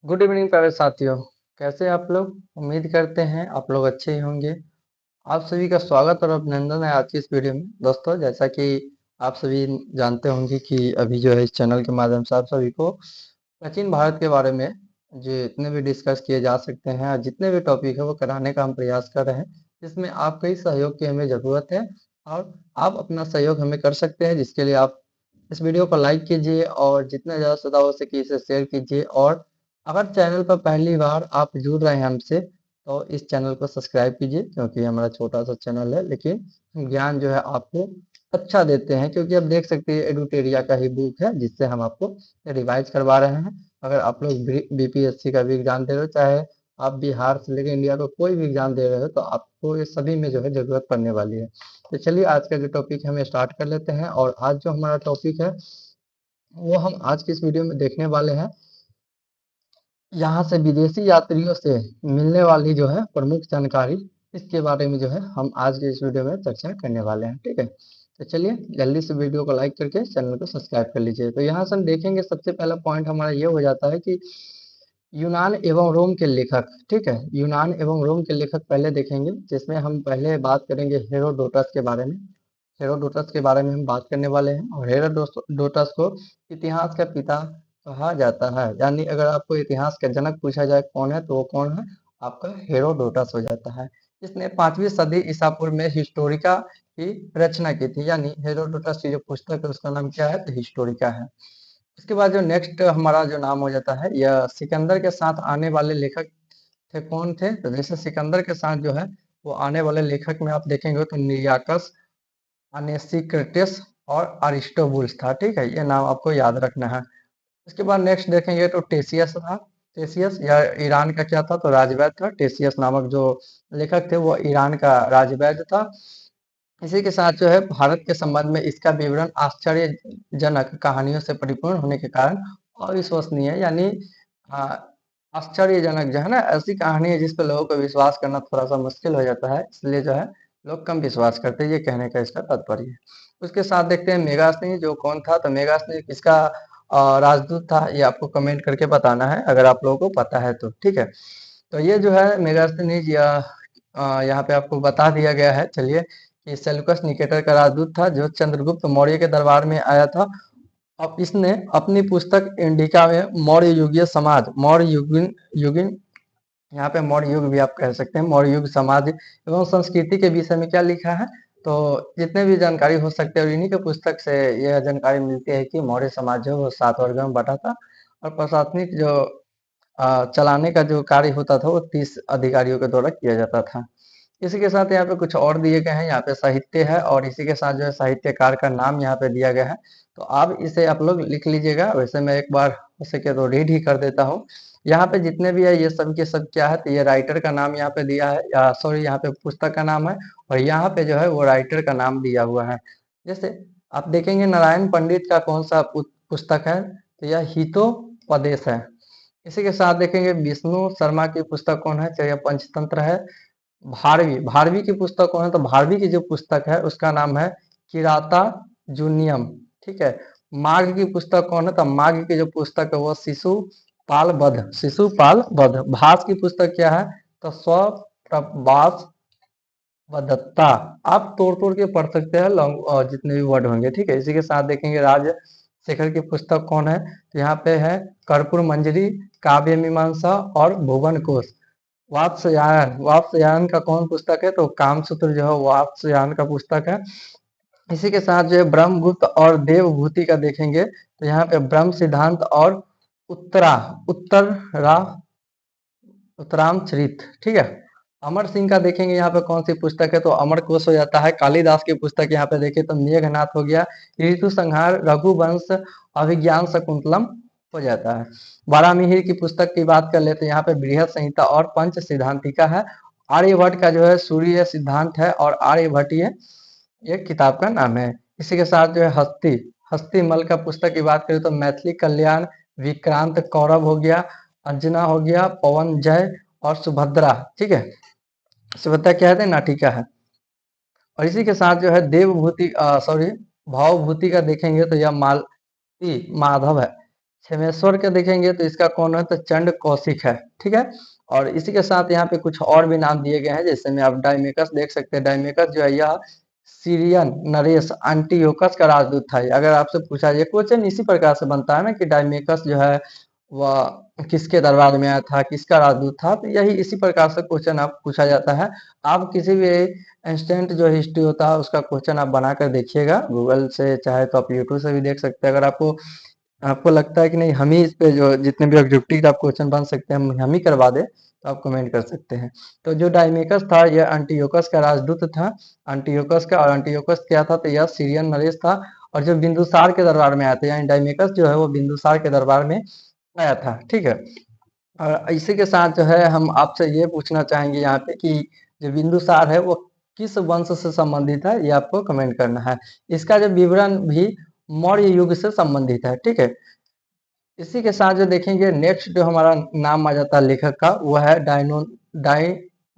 Good evening प्यारे साथियों। कैसे हैं आप लोग? उम्मीद करते हैं आप लोग अच्छे ही होंगे। आप सभी का स्वागत और अभिनंदन है आज की इस वीडियो में। दोस्तों, जैसा कि आप सभी जानते होंगे कि अभी जो है इस चैनल के माध्यम से आप सभी को प्राचीन भारत के बारे में जितने भी डिस्कस किए जा सकते हैं और जितने भी टॉपिक है वो कराने का हम प्रयास कर रहे हैं, जिसमें आपका ही सहयोग की हमें ज़रूरत है। और आप अपना सहयोग हमें कर सकते हैं, जिसके लिए आप इस वीडियो को लाइक कीजिए और जितना ज़्यादा से ज़्यादा हो सके इसे शेयर कीजिए। और अगर चैनल पर पहली बार आप जुड़ रहे हैं हमसे, तो इस चैनल को सब्सक्राइब कीजिए, क्योंकि हमारा छोटा सा चैनल है लेकिन हम ज्ञान जो है आपको अच्छा देते हैं। क्योंकि आप देख सकते हैं एडुटेरिया का ही बुक है जिससे हम आपको रिवाइज करवा रहे हैं। अगर आप लोग बीपीएससी का भी एग्जाम दे रहे हो, चाहे आप बिहार से लेकर इंडिया का कोई भी एग्जाम दे रहे हो, तो आपको ये सभी में जो है जरूरत पड़ने वाली है। तो चलिए आज का जो टॉपिक है हम स्टार्ट कर लेते हैं। और आज जो हमारा टॉपिक है वो हम आज की इस वीडियो में देखने वाले हैं, यहाँ से विदेशी यात्रियों से मिलने वाली जो है प्रमुख जानकारी, इसके बारे में जो है हम आज के इस वीडियो में चर्चा करने वाले हैं। ठीक है, तो चलिए जल्दी से वीडियो को लाइक करके चैनल को सब्सक्राइब कर लीजिए। तो यहाँ से हम देखेंगे, सबसे पहला पॉइंट हमारा ये हो जाता है कि यूनान एवं रोम के लेखक। ठीक है, यूनान एवं रोम के लेखक पहले देखेंगे, जिसमें हम पहले बात करेंगे हेरोडोटस के बारे में। हेरोडोटस के बारे में हम बात करने वाले हैं। और हेरोडोटस को इतिहास का पिता कहा जाता है। यानी अगर आपको इतिहास का जनक पूछा जाए कौन है, तो वो कौन है? आपका हेरोडोटस हो जाता है। इसने 5वीं सदी ईसा पूर्व में हिस्टोरिका की रचना की थी। यानी हेरोडोटस की जो पुस्तक है उसका नाम क्या है? तो हिस्टोरिका है। इसके बाद जो नेक्स्ट हमारा जो नाम हो जाता है, यह सिकंदर के साथ आने वाले लेखक थे। कौन थे? तो जैसे सिकंदर के साथ जो है वो आने वाले लेखक में आप देखेंगे तो निर्याकस, अनेसिक्रिटस और अरिस्टोबुलस था। ठीक है, ये नाम आपको याद रखना है। इसके बाद नेक्स्ट देखेंगे तो टेसियस था। टेसियस या ईरान का क्या था? तो राजवैद्य था। टेसियस नामक जो लेखक थे वो ईरान का राजवैद्य था। इसी के साथ जो है भारत के संबंध में इसका विवरण आश्चर्यजनक कहानियों से परिपूर्ण होने के कारण अविश्वसनीय है। यानी आ, आश्चर्यजनक जो है ना, ऐसी कहानी है जिस पर लोगों को विश्वास करना थोड़ा सा मुश्किल हो जाता है, इसलिए जो है लोग कम विश्वास करते हैं, ये कहने का इसका तात्पर्य है। उसके साथ देखते हैं मेगास्थनी, जो कौन था? तो मेगास्थनी किसका राजदूत था? ये आपको कमेंट करके बताना है अगर आप लोगों को पता है तो। ठीक है, तो ये जो है मेगास्थनीज या यहाँ पे आपको बता दिया गया है। चलिए, कि सेल्यूकस निकेटर का राजदूत था जो चंद्रगुप्त मौर्य के दरबार में आया था। अब इसने अपनी पुस्तक इंडिका में मौर्य युगीय समाज, मौर्य युगीन युगीन यहाँ पे मौर्य युग भी आप कह सकते हैं, मौर्य युग समाज एवं संस्कृति के विषय में क्या लिखा है? तो जितने भी जानकारी हो सकते हैं, और इन्हीं के पुस्तक से यह जानकारी मिलती है कि मौर्य समाज जो है वो 7 वर्गों में बटा था। और प्रशासनिक जो चलाने का जो कार्य होता था वो 30 अधिकारियों के द्वारा किया जाता था। इसी के साथ यहाँ पे कुछ और दिए गए हैं, यहाँ पे साहित्य है और इसी के साथ जो है साहित्यकार का नाम यहाँ पे दिया गया है। तो आप इसे आप लोग लिख लीजिएगा। वैसे मैं एक बार हो सके तो रीड ही कर देता हूँ। यहाँ पे जितने भी है ये सब के सब क्या है? तो ये राइटर का नाम यहाँ पे दिया है, या सॉरी यहाँ पे पुस्तक का नाम है और यहाँ पे जो है वो राइटर का नाम दिया हुआ है। जैसे आप देखेंगे नारायण पंडित का कौन सा पुस्तक है? तो यह हितोपदेश है। इसी के साथ देखेंगे विष्णु शर्मा की पुस्तक कौन है? तो यह पंचतंत्र है। भारवी, भारवी की पुस्तक कौन है? तो भारवी की जो पुस्तक है उसका नाम है किराता जूनियम। ठीक है, माघ की पुस्तक कौन है? तो माघ की जो पुस्तक है वो शिशुपाल वध, शिशुपाल वध। भास की पुस्तक क्या है? तो स्वप्रभास वदत्ता। आप तोड़ तोड़ के पढ़ सकते हैं लॉन्ग जितने भी वर्ड होंगे। ठीक है, इसी के साथ देखेंगे राजशेखर की पुस्तक कौन है? तो यहाँ पे है कर्पूर मंजरी, काव्य मीमांसा और भुवन कोश। वात्स्यायन, वात्स्यायन का कौन पुस्तक है? तो कामसूत्र जो है वात्स्यायन का पुस्तक है। इसी के साथ जो है ब्रह्मगुप्त और देवभूति का देखेंगे, तो यहाँ पे ब्रह्म सिद्धांत और उत्तरा उत्तरा उत्तरामचरित। ठीक है, अमर सिंह का देखेंगे यहाँ पे कौन सी पुस्तक है? तो अमर कोश हो जाता है। कालिदास की पुस्तक यहाँ पे देखें तो मेघनाथ हो गया। ऋतु संहार, रघुवंश, अभिज्ञान शकुंतलम हो जाता है। वारामिहिर की पुस्तक की बात कर लेते हैं, यहाँ पे बृहद संहिता और पंच सिद्धांतिका है। आर्यभट्ट का जो है सूर्य सिद्धांत है और आर्यभट्टीय ये किताब का नाम है। इसी के साथ जो है हस्तिमल का पुस्तक की बात करें तो मैथिली कल्याण, विक्रांत कौरव हो गया, अंजना हो गया, पवन जय और सुभद्रा। ठीक है, सुभद्रा क्या है? नाटिका है। और इसी के साथ जो है देवभूति सॉरी भावभूति का देखेंगे तो यह मालती माधव है। क्षेमेश्वर के देखेंगे तो इसका कौन है, तो चंड कौशिक है। ठीक है, और इसी के साथ यहाँ पे कुछ और भी नाम दिए गए हैं, जैसे में आप डाइमेकस देख सकते हैं। डाइमेकस जो है यह सीरियन नरेश एंटियोकस का राजदूत था। अगर आपसे पूछा जाए, क्वेश्चन इसी प्रकार से बनता है ना कि डाइमेकस जो है वह किसके दरबार में आया था, किसका राजदूत था, तो यही इसी प्रकार से क्वेश्चन आप पूछा जाता है। आप किसी भी इंस्टेंट जो हिस्ट्री होता है उसका क्वेश्चन आप बना कर देखिएगा, गूगल से चाहे तो आप यूट्यूब से भी देख सकते हैं। अगर आपको आपको लगता है कि नहीं हम ही इस पे जो जितने भी ऑब्जेक्टिव आप क्वेश्चन बन सकते हैं हम ही करवा दें, तो आप कमेंट कर सकते हैं। तो जो डाइमेकस था यह अंटियोकस का राजदूत था, अंटियोकस का। और अंटियोकस क्या था, तो यह सीरियन नरेश था, और जो बिंदुसार के दरबार में आया था, यानी डाइमेकस जो है वो बिंदुसार के दरबार में आया था। ठीक है, और इसी के साथ जो है हम आपसे ये पूछना चाहेंगे यहाँ पे कि जो बिंदुसार है वो किस वंश से संबंधित है, ये आपको कमेंट करना है। इसका जो विवरण भी मौर्य युग से संबंधित है। ठीक है, इसी के साथ जो देखेंगे नेक्स्ट जो हमारा नाम आ जाता है लेखक का, वो है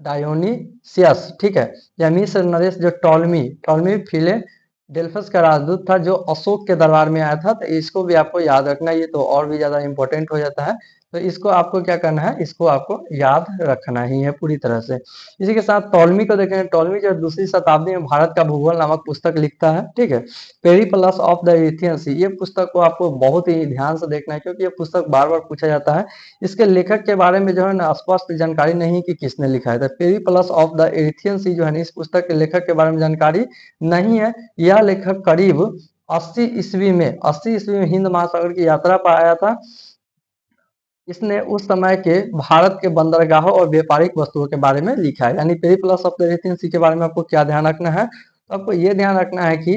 डायोनीसियस। ठीक है, यह मिस्र नरेश जो टॉलमी टॉलमी फिलेडेल्फस का राजदूत था, जो अशोक के दरबार में आया था। तो इसको भी आपको याद रखना, ये तो और भी ज्यादा इंपॉर्टेंट हो जाता है। तो इसको आपको क्या करना है, इसको आपको याद रखना ही है पूरी तरह से। इसी के साथ टॉलमी को देखें, टॉलमी जो दूसरी शताब्दी में भारत का भूगोल नामक पुस्तक लिखता है। ठीक है, पेरिप्लस ऑफ द एथियन सी, ये पुस्तक को आपको बहुत ही ध्यान से देखना है, क्योंकि ये पुस्तक बार बार पूछा जाता है। इसके लेखक के बारे में जो है ना स्पष्ट जानकारी नहीं कि किसने लिखा है। तो पेरिप्लस ऑफ द एथियन सी जो है ना, इस पुस्तक के लेखक के बारे में जानकारी नहीं है। यह लेखक करीब 80 ईस्वी में हिंद महासागर की यात्रा पर आया था। इसने उस समय के भारत के बंदरगाहों और व्यापारिक वस्तुओं के बारे में लिखा है। यानी पेरिप्लस ऑफ द एथियन सी के बारे में आपको क्या ध्यान रखना है, तो आपको ये ध्यान रखना है कि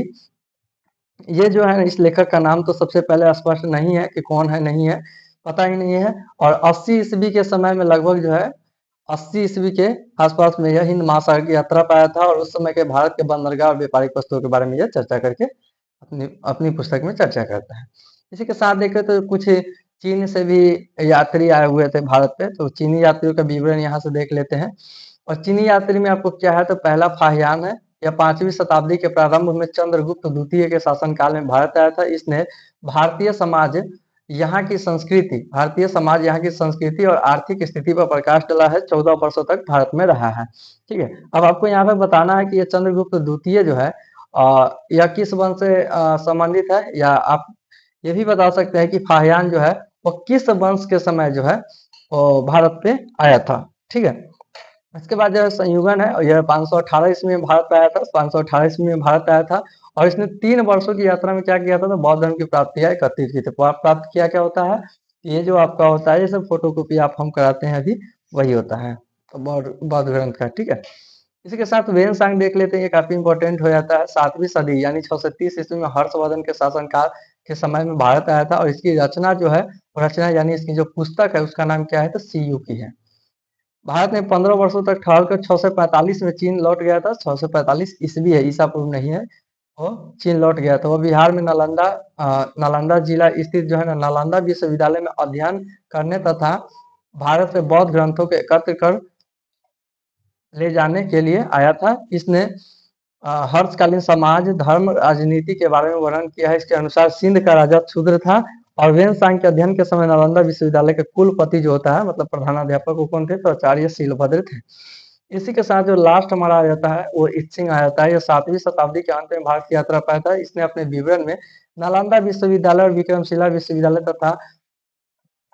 ये जो है इस लेखक का नाम तो सबसे पहले स्पष्ट नहीं है कि कौन है, नहीं है, पता ही नहीं है। और 80 ईस्वी के समय में लगभग जो है 80 ईस्वी के आसपास में यह हिंद महासागर की यात्रा पर आया था, और उस समय के भारत के बंदरगाह और व्यापारिक वस्तुओं के बारे में यह चर्चा करके अपनी अपनी पुस्तक में चर्चा करता है। इसी के साथ देखें तो कुछ चीन से भी यात्री आए हुए थे भारत पे, तो चीनी यात्रियों का विवरण यहाँ से देख लेते हैं। और चीनी यात्री में आपको क्या है, तो पहला फाहियान है। यह 5वीं शताब्दी के प्रारंभ में चंद्रगुप्त द्वितीय के शासनकाल में भारत आया था। इसने भारतीय समाज भारतीय समाज यहाँ की संस्कृति और आर्थिक स्थिति पर प्रकाश डाला है। 14 वर्षों तक भारत में रहा है। ठीक है, अब आपको यहाँ पे बताना है कि ये चंद्रगुप्त द्वितीय जो है यह किस वंश से संबंधित है, या आप ये भी बता सकते हैं कि फाहियान जो है वो किस वंश के समय जो है वो भारत पे आया था। ठीक है, इसके बाद जो है संयुगन है, और यह 518 ईस्वी में भारत आया था। 518 ईस्वी में भारत आया था, और इसने 3 वर्षों की यात्रा में क्या किया था, तो बौद्ध धर्म की प्राप्तियां एकत्रित की थी। प्राप्त किया क्या होता है, ये जो आपका होता है, ये सब फोटो कॉपी आप हम कराते हैं अभी, वही होता है तो बौद्ध ग्रंथ का। ठीक है, इसी के साथ वेनसांग देख लेते हैं, ये काफी इंपॉर्टेंट हो जाता है। 7वीं सदी यानी 630 ईस्वी में हर्षवर्धन के शासनकाल के समय में भारत आया था, और इसकी रचना जो है, रचना यानी इसकी जो पुस्तक है उसका नाम क्या है, तो सीयू की है। भारत में 15 वर्षों तक ठहर कर 645 में चीन लौट गया था। 645 ईस्वी है, ईसा पूर्व नहीं है। वो चीन लौट गया था। वो बिहार में नालंदा जिला स्थित जो है ना नालंदा विश्वविद्यालय में अध्ययन करने तथा भारत से बौद्ध ग्रंथों को एकत्र कर ले जाने के लिए आया था। इसने हर्षकालीन समाज, धर्म, राजनीति के बारे में वर्णन किया है। इसके अनुसार सिंध का राजा क्षुद्र था, और वेदसांग के अध्ययन के समय नालंदा विश्वविद्यालय के कुलपति जो होता है, मतलब प्रधानाध्यापक वो कौन थे, तो आचार्य शीलभद्र थे। इसी के साथ जो लास्ट हमारा आ जाता है वो इत्सिंग आ जाता है। ये 7वीं शताब्दी के अंत में भारत की यात्रा पाया था। इसने अपने विवरण में नालंदा विश्वविद्यालय और विक्रमशिला विश्वविद्यालय तथा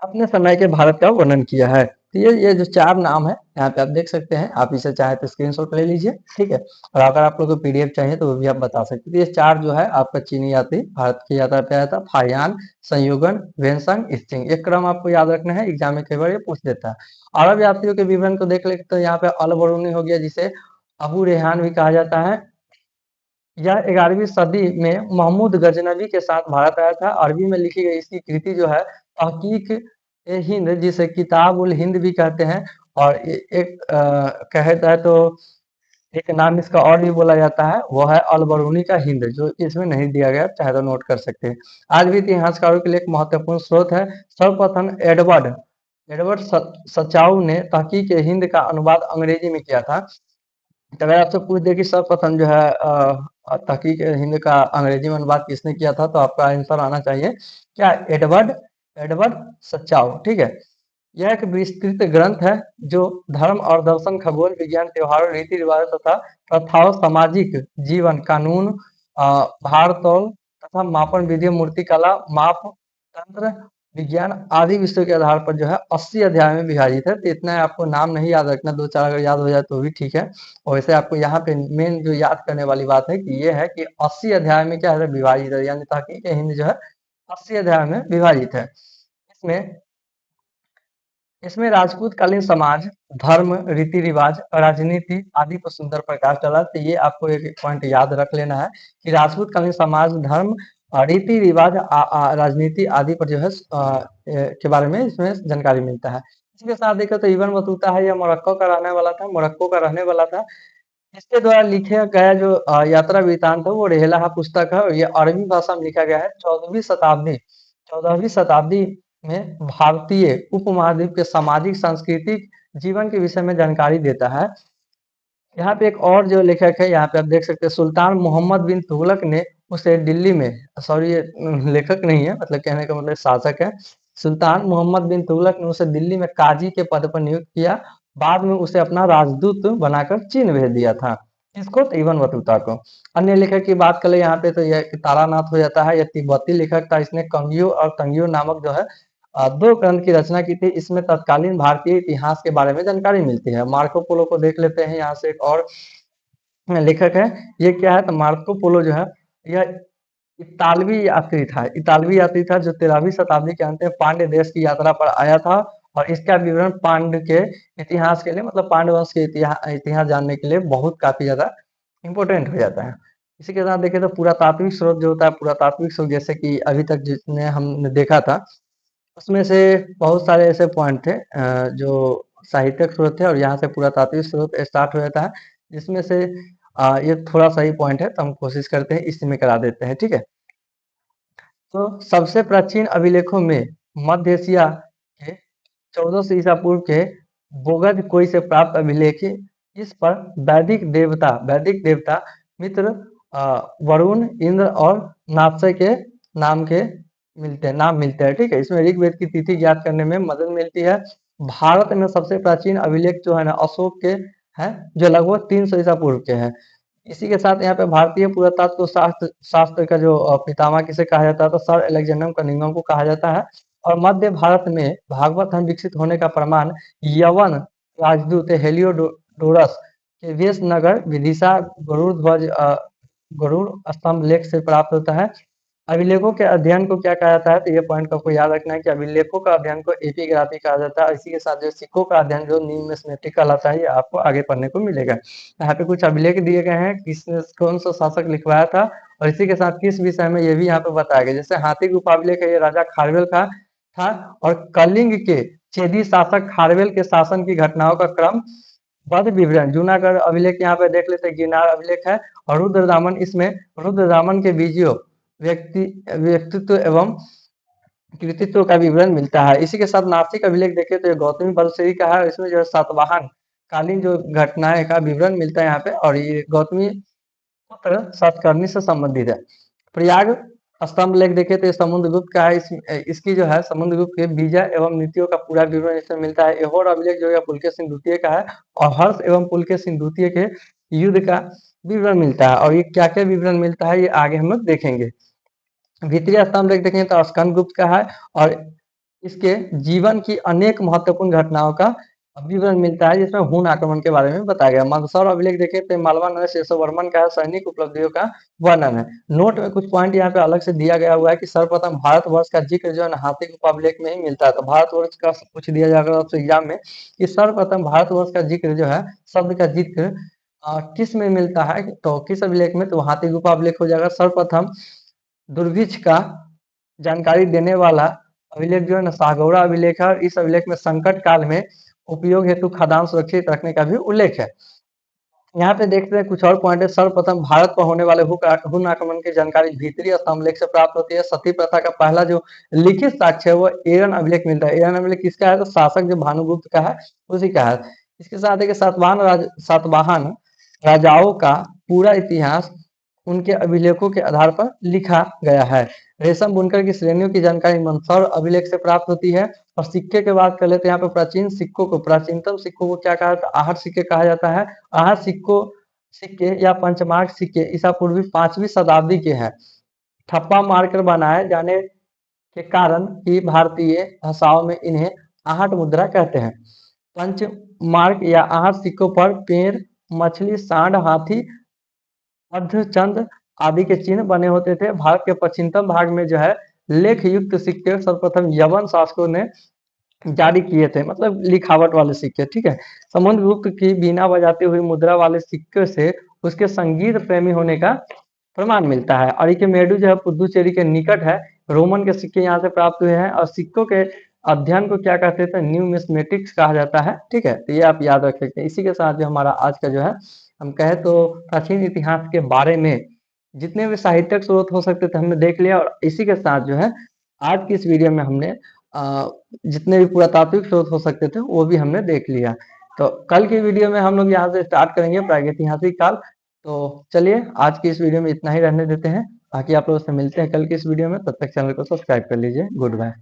अपने समय के भारत का वर्णन किया है। तो ये जो 4 नाम है यहाँ पे आप देख सकते हैं, आप इसे चाहे तो स्क्रीनशॉट ले लीजिए। ठीक है, और अगर आप लोग को पीडीएफ चाहिए तो वो भी आप बता सकते हैं। तो ये 4 जो है आपका चीनी यात्री भारत की यात्रा पे आया था, फाहियान, संयुगन, वेनसंग, इत्सिंग। ये क्रम आपको याद रखना है, एग्जाम में कई बार ये पूछ देता है। अरब यात्रियों के विवरण को देख लेते तो यहाँ पे अल बरूनी हो गया, जिसे अबू रेहान भी कहा जाता है। यह 11वीं सदी में महमूद गजनवी के साथ भारत आया था। अरबी में लिखी गई इसकी कृति जो है तहकीक ए हिंद, जिसे किताब उल हिंद भी कहते हैं। और एक कहता है तो एक नाम इसका और भी बोला जाता है, वो है अल बरूनी का हिंद, जो इसमें नहीं दिया गया, चाहे तो नोट कर सकते हैं। आज भी इतिहासकारों के लिए एक महत्वपूर्ण स्रोत है। सर्वप्रथम एडवर्ड एडवर्ड सचाऊ ने तहकीक ए हिंद का अनुवाद अंग्रेजी में किया था। तो अगर आपसे पूछ दे कि सर्वप्रथम जो है तहकीक हिंद का अंग्रेजी में अनुवाद किसने किया था, तो आपका आंसर आना चाहिए क्या, एडवर्ड एडवर्ड सचाओ, ठीक है। यह एक विस्तृत ग्रंथ है जो धर्म और दर्शन, खगोल विज्ञान, त्योहारों, रीति रिवाज तथा प्रथाओं, सामाजिक जीवन, कानून, भारतौल तथा मापन विधियों, मूर्तिकला, माप तंत्र, विज्ञान आदि विषयों के आधार पर जो है 80 अध्याय में विभाजित है। तो इतना है, आपको नाम नहीं याद रखना, दो चार अगर याद हो जाए तो भी ठीक है। और वैसे आपको यहाँ पे मेन जो याद करने वाली बात है कि ये है कि 80 अध्याय में क्या है, विभाजित है, यानी तहकीक हिंद जो है 80 अध्याय में विभाजित है। इसमें इसमें राजपूत कालीन समाज, धर्म, रीति रिवाज, राजनीति आदि पर सुंदर प्रकाश डाला। तो ये आपको एक पॉइंट याद रख लेना है कि राजपूत कालीन समाज, धर्म, रीति रिवाज, राजनीति आदि पर जो है के बारे में इसमें जानकारी मिलता है। इसके साथ देखो तो इब्न बतूता है, यह मोरक्को का रहने वाला था, मोरक्को का रहने वाला था। इसके द्वारा लिखा गया जो यात्रा वृतांत है वो रेहला पुस्तक है, और ये अरबी भाषा में लिखा गया है। 14वीं शताब्दी में भारतीय उपमहाद्वीप के सामाजिक सांस्कृतिक जीवन के विषय में जानकारी देता है। यहाँ पे एक और जो लेखक है, यहाँ पे आप देख सकते हैं, सुल्तान मोहम्मद बिन तुगलक ने उसे दिल्ली में, सॉरी ये लेखक नहीं है, मतलब कहने का मतलब शासक है। सुल्तान मोहम्मद बिन तुगलक ने उसे दिल्ली में काजी के पद पर नियुक्त किया। बाद में उसे अपना राजदूत बनाकर चीन भेज दिया था। किसको? तो इब्न बतूता को। अन्य लेखक की बात करें यहाँ पे तो यह तारानाथ हो जाता है। यह तिब्बती लेखक था। इसने कंगियो और तंगियो नामक जो है दो ग्रंथ की रचना की थी। इसमें तत्कालीन भारतीय इतिहास के बारे में जानकारी मिलती है। मार्को पोलो को देख लेते हैं, यहाँ से एक और लेखक है। ये क्या है, तो मार्को पोलो जो है यह इतालवी यात्री था। इतालवी यात्री था जो 13वीं शताब्दी के अंत में पांड्य देश की यात्रा पर आया था, और इसका विवरण पांड्य के इतिहास के लिए, मतलब पांड्य वंश के इतिहास जानने के लिए बहुत काफी ज्यादा इंपॉर्टेंट हो जाता है। इसी के साथ देखें तो पुरातात्विक स्रोत जो होता है, पुरातात्विक स्रोत जैसे कि अभी तक जितने हमने देखा था उसमें से बहुत सारे ऐसे पॉइंट थे जो साहित्यिक स्रोत थे, और यहाँ से पुरातात्विक स्रोत स्टार्ट हो जाता है, जिसमें से ये थोड़ा सही पॉइंट है, तो हम कोशिश करते हैं इसी में करा देते हैं, ठीक है। तो सबसे प्राचीन अभिलेखों में मध्य एशिया के 1400 ईसा पूर्व के बोगद कोई से प्राप्त अभिलेख, इस पर वैदिक देवता मित्र, वरुण, इंद्र और नात्सय के नाम के नाम मिलते हैं, ठीक है। इसमें ऋग्वेद की तिथि ज्ञात करने में मदद मिलती है। भारत में सबसे प्राचीन अभिलेख जो है ना अशोक के हैं, जो लगभग 300 ईसा पूर्व के हैं। इसी के साथ यहाँ पे भारतीय पुरातत्व शास्त्र शास्त्र का जो पितामह किसे कहा जाता है, तो सर अलेक्जेंडर कनिंघम को कहा जाता है। और मध्य भारत में भागवत धर्म विकसित होने का प्रमाण यवन राजदूत हेलियोडोरस के वेश नगर विदिशा गरुड़ ध्वज गरुड़ स्तंभ लेख से प्राप्त होता है। अभिलेखों के अध्ययन को क्या कहा जाता है, तो ये पॉइंट आपको याद रखना है कि अभिलेखों का अध्ययन को एपिग्राफी कहा जाता है। इसी के साथ जो सिक्कों का अध्ययन जो न्यूमिस्मेटिक कहलाता है, ये आपको आगे पढ़ने को मिलेगा। यहाँ पे कुछ अभिलेख दिए गए हैं, किसने कौन सा शासक लिखवाया था, और इसी के साथ किस विषय में, ये भी यहाँ पे बताया गया। जैसे हाथी गुफा अभिलेख है, ये राजा खारवेल का था। और कलिंग के चेदी शासक खारवेल के शासन की घटनाओं का क्रम बद्ध विवरण, जूनागढ़ अभिलेख यहाँ पे देख लेते हैं, गिरनार अभिलेख है। और रुद्रदामन, इसमें रुद्रदामन के बीजियों व्यक्ति व्यक्तित्व एवं कृतित्व का विवरण मिलता है। इसी के साथ नासिक अभिलेख देखें तो ये गौतमी बलसेरी का है। इसमें जो है सातवाहन कालीन जो घटनाएं का विवरण मिलता है यहाँ पे, और ये गौतमी पुत्र सातकर्णी से संबंधित है। प्रयाग स्तंभ लेख देखे तो ये समुद्रगुप्त का है। इसकी जो है समुद्रगुप्त के विजय एवं नीतियों का पूरा विवरण इसमें मिलता है। एहोर अभिलेख जो है पुलकेशिन द्वितीय का है, और हर्ष एवं पुलकेशिन द्वितीय के युद्ध का विवरण मिलता है। और ये क्या क्या विवरण मिलता है, ये आगे हम लोग देखेंगे। भीतरी स्तंभ लेख देखें तो स्कंद गुप्त का है, और इसके जीवन की अनेक महत्वपूर्ण घटनाओं का विवरण मिलता है, जिसमें हुन आक्रमण के बारे में बताया गया। मंदसौर अभिलेख देखें तो मालवा नरेश यशोवर्मन का है, सैनिक उपलब्धियों का वर्णन है। नोट में कुछ पॉइंट यहाँ पे अलग से दिया गया हुआ है कि सर्वप्रथम भारतवर्ष का जिक्र जो है ना हाथी गुफा अभिलेख में ही मिलता है। तो भारतवर्ष का कुछ दिया जाएगा आपसे एग्जाम में कि सर्वप्रथम भारतवर्ष का जिक्र जो है, शब्द का जिक्र किस में मिलता है, तो किस अभिलेख में, तो हाथी गुफा अभिलेख हो जाएगा। सर्वप्रथम दुर्भिक्ष का जानकारी देने वाला अभिलेख जो है ना सागौड़ा अभिलेख है, और इस अभिलेख में संकट काल में उपयोग हेतु खदान सुरक्षित रखने का भी उल्लेख है। यहाँ पे देखते हैं कुछ और पॉइंट है। सर्वप्रथम भारत पर होने वाले हुन आक्रमण की जानकारी भीतरी स्तंभ लेख से प्राप्त होती है। सती प्रथा का पहला जो लिखित साक्ष्य है वो एरन अभिलेख मिलता है। एरन अभिलेख किसका है, तो शासक जो भानुगुप्त का है उसी का है। इसके साथ एक सातवाहन राजाओं का पूरा इतिहास उनके अभिलेखों के आधार पर लिखा गया है। रेशम बुनकर की श्रेणियों की जानकारी मंदसौर अभिलेख से प्राप्त होती है। और सिक्के की बात कर लेते हैं यहाँ पे प्राचीन सिक्कों को, प्राचीनतम सिक्कों को क्या कहा जाता है? आहट सिक्के कहा जाता है। आहट सिक्के या पंचमार्क सिक्के ईसा पूर्वी 5वीं शताब्दी के हैं। ठप्पा मारकर बनाए जाने के कारण ही भारतीय भाषाओं में इन्हें आहट मुद्रा कहते हैं। पंच मार्क या आहट सिक्कों पर पेड़, मछली, सांड, हाथी, अर्धचंद्र आदि के चिन्ह बने होते थे। भारत के पश्चिमतम भाग में जो है लेख युक्त सिक्के सर्वप्रथम यवन शासकों ने जारी किए थे, मतलब लिखावट वाले सिक्के, ठीक है। समुद्रगुप्त की बीना बजाते हुए मुद्रा वाले सिक्के से उसके संगीत प्रेमी होने का प्रमाण मिलता है। और ये मेडू जो है पुदुचेरी के निकट है। रोमन के सिक्के यहाँ से प्राप्त हुए हैं। और सिक्कों के अध्ययन को क्या कहते थे? न्यूमिस्मेटिक्स कहा जाता है, ठीक है। तो ये आप याद रख सकते हैं। इसी के साथ जो हमारा आज का जो है, हम कहे तो प्राचीन इतिहास के बारे में जितने भी साहित्यिक स्रोत हो सकते थे हमने देख लिया। और इसी के साथ जो है आज की इस वीडियो में हमने जितने भी पुरातात्विक स्रोत हो सकते थे वो भी हमने देख लिया। तो कल की वीडियो में हम लोग यहाँ से स्टार्ट करेंगे प्रागैतिहासिक काल। तो चलिए आज की इस वीडियो में इतना ही रहने देते हैं। बाकी आप लोगों से मिलते हैं कल की इस वीडियो में। तब तक चैनल को सब्सक्राइब कर लीजिए। Good bye.